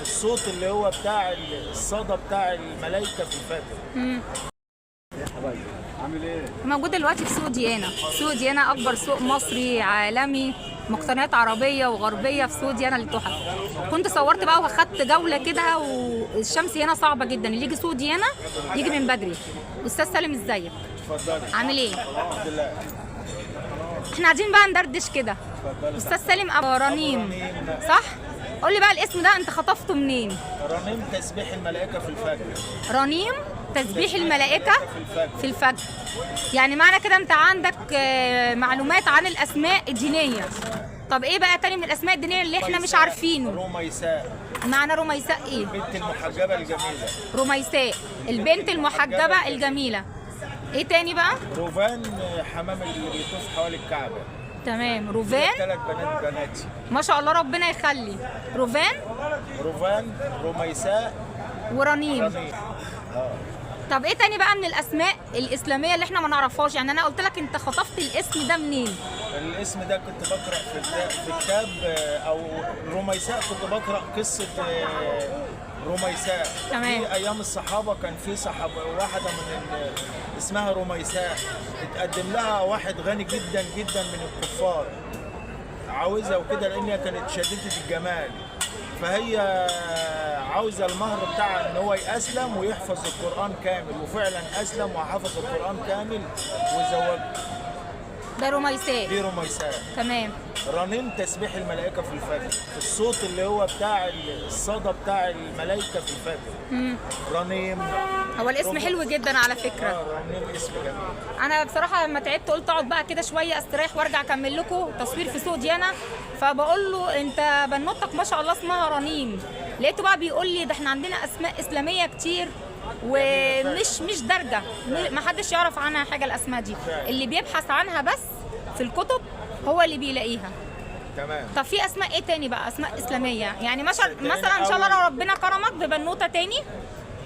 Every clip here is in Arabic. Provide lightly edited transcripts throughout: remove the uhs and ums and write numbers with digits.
الصوت اللي هو بتاع الصدى بتاع الملايكه في الفجر. يا حبايبي عامل ايه؟ موجود دلوقتي في سوق ديانا. سوق ديانا اكبر سوق مصري عالمي، مقتنيات عربيه وغربيه في سوق ديانا للتحف. كنت صورت بقى واخدت جوله كده، والشمس هنا صعبه جدا، اللي يجي سوق ديانا يجي من بدري. استاذ سالم ازيك؟ اتفضلي. عامل ايه؟ الحمد لله. احنا قاعدين بقى ندردش كده. استاذ سالم ابو رنيم صح؟ قول لي بقى الاسم ده انت خطفته منين؟ رنيم تسبيح الملائكه في الفجر. رنيم تسبيح الملائكة في الفجر. يعني معنى كده انت عندك معلومات عن الاسماء الدينية. طب ايه بقى تاني من الاسماء الدينية اللي احنا مش عارفينه؟ رميساء. معنى رميساء ايه؟ البنت المحجبة الجميلة. رميساء البنت المحجبة الجميلة. ايه تاني بقى؟ روفان حمام اللي بيطوف حوالي الكعبة. تمام. روفان 3 بنات بناتي ما شاء الله ربنا يخلي. روفان رميساء ورنيم. رنيم. طب ايه تاني بقى من الاسماء الاسلاميه اللي احنا ما نعرفهاش؟ يعني انا قلت لك انت خطفت الاسم ده منين؟ الاسم ده كنت بقرا في كتاب، او رميساء كنت بقرا قصه رميساء. تمام. في ايام الصحابه كان في صحابه واحده اسمها رميساء، اتقدم لها واحد غني جدا جدا من الكفار عاوزها وكده، لان هي كانت شديده الجمال، فهي عاوزه المهر بتاعها ان هو يسلم ويحفظ القران كامل، وفعلا اسلم وحفظ القران كامل وزوجها. ده رميساء. دي رميساء. تمام. رنيم تسبيح الملائكه في الفجر، الصوت اللي هو بتاع الصدى بتاع الملائكه في الفجر. رنيم. هو الاسم حلو جدا على فكره. رنيم اسم جميل. انا بصراحه لما تعبت قلت اقعد بقى كده شويه استريح وارجع اكمل لكم تصوير في سوق ديانا، فبقول له انت بنوتك ما شاء الله اسمها رنيم، لقيته بقى بيقول لي ده احنا عندنا اسماء اسلاميه كتير ومش دارجه، ما حدش يعرف عنها حاجه. الاسماء دي اللي بيبحث عنها بس في الكتب هو اللي بيلاقيها. تمام. طب في اسماء ايه تاني بقى؟ اسماء اسلاميه يعني مثلا ان شاء الله لو ربنا كرمك ببنوته تاني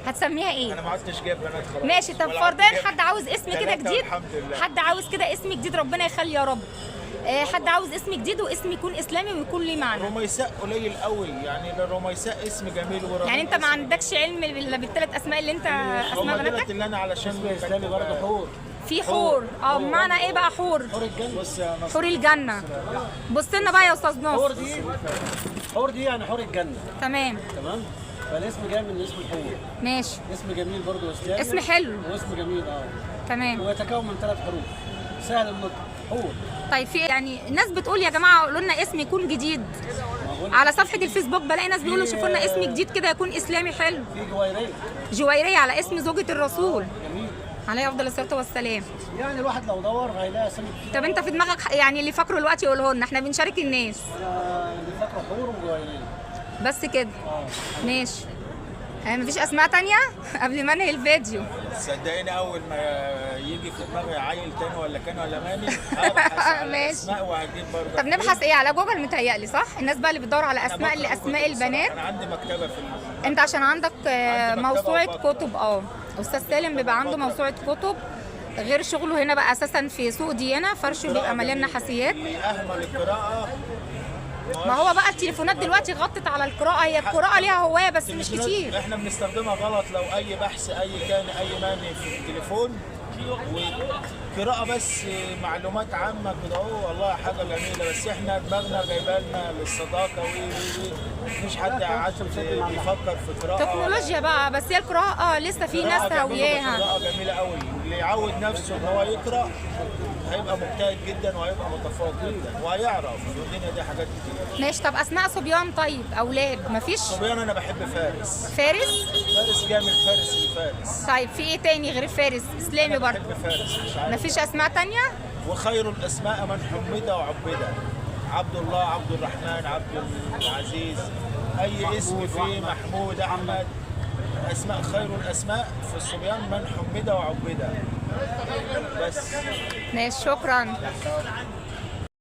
هتسميها ايه؟ انا ما عدتش جايب بنات خلاص. ماشي. طب فرضيا حد عاوز اسم كده جديد، الحمد لله. حد عاوز كده اسم جديد ربنا يخلي يا رب، حد عاوز اسم جديد واسم يكون اسلامي ويكون ليه معنى. رميساء قليل قوي، يعني الرميساء اسم جميل ورنيم يعني انت ما عندكش علم الا بالثلاث اسماء اللي انت اسماء بناتك؟ اللي انا علشان اسلامي برضه حور. في حور. معنى ايه بقى حور؟ حور الجنة. بص يا نصر. حور الجنه. بص لنا بقى يا استاذ ناصر. حور دي يعني حور الجنة. تمام. تمام؟ فالاسم جاي من اسم الحور. ماشي. اسم جميل برضه اسلامي. اسم حلو. واسم جميل تمام. ويتكون من 3 حروف. سهل النطق. حور. طيب في يعني الناس بتقول يا جماعه قولوا لنا اسم يكون جديد. على صفحه الفيسبوك بلاقي ناس بيقولوا شوفوا لنا اسم جديد كده يكون اسلامي حلو. في جويرية. جويريه على اسم زوجة الرسول جميل. عليه افضل الصلاه والسلام. يعني الواحد لو دور هيلاقي اسامي كتير. طب انت في دماغك يعني اللي فاكره دلوقتي قوله لنا، احنا بنشارك الناس. انا اللي فاكره حور وجويرية. بس كده. ماشي. مفيش اسماء تانية قبل ما انهي الفيديو؟ صدقيني اول ما يجي في دماغي عيل تاني ولا كان ولا ماني هبحث على ماشي. اسماء وهجيب برضه. طب نبحث ايه على جوجل؟ متهيألي صح؟ الناس بقى اللي بتدور على أنا اسماء بقرأ لاسماء كتب البنات. انا عندي مكتبه في انت عشان عندك عندي مكتبة موسوعة وبقرأ. كتب. استاذ سالم بيبقى عنده موسوعة كتب غير شغله هنا بقى اساسا في سوق ديانا، فرشه بيبقى مليان نحاسيات. اللي اهمل القراءه. ما هو بقى التليفونات دلوقتي غطت على القراءة، هي القراءة ليها هواية بس مش كتير. احنا بنستخدمها غلط، لو اي بحث اي كان اي ماني في التليفون وقراءة بس معلومات عامة كده والله حاجة جميلة، بس احنا دماغنا جايبه لنا للصداقة مفيش حد قاعد بيفكر في قراءة. تكنولوجيا بقى، بس هي القراءة لسه في ناس هاوياها. قراءة جميلة قوي، اللي يعود نفسه ان هو يقرأ هيبقى مجتهد جدا وهيبقى متفوق جدا وهيعرف الدنيا دي حاجات كتير. ماشي. طب اسماء صبيان طيب اولاد مفيش؟ صبيان انا بحب فارس. فارس جامد، فارس الفارس. طيب في ايه تاني غير فارس اسلامي برضه؟ بحب فارس مش عارف. مفيش اسماء تانية؟ وخير الاسماء من حمد وعبد، عبد الله، عبد الرحمن، عبد العزيز، اي اسم فيه محمود، احمد، اسماء خير الاسماء في الصبيان من حمد وعبد. بس ماشي. شكرا.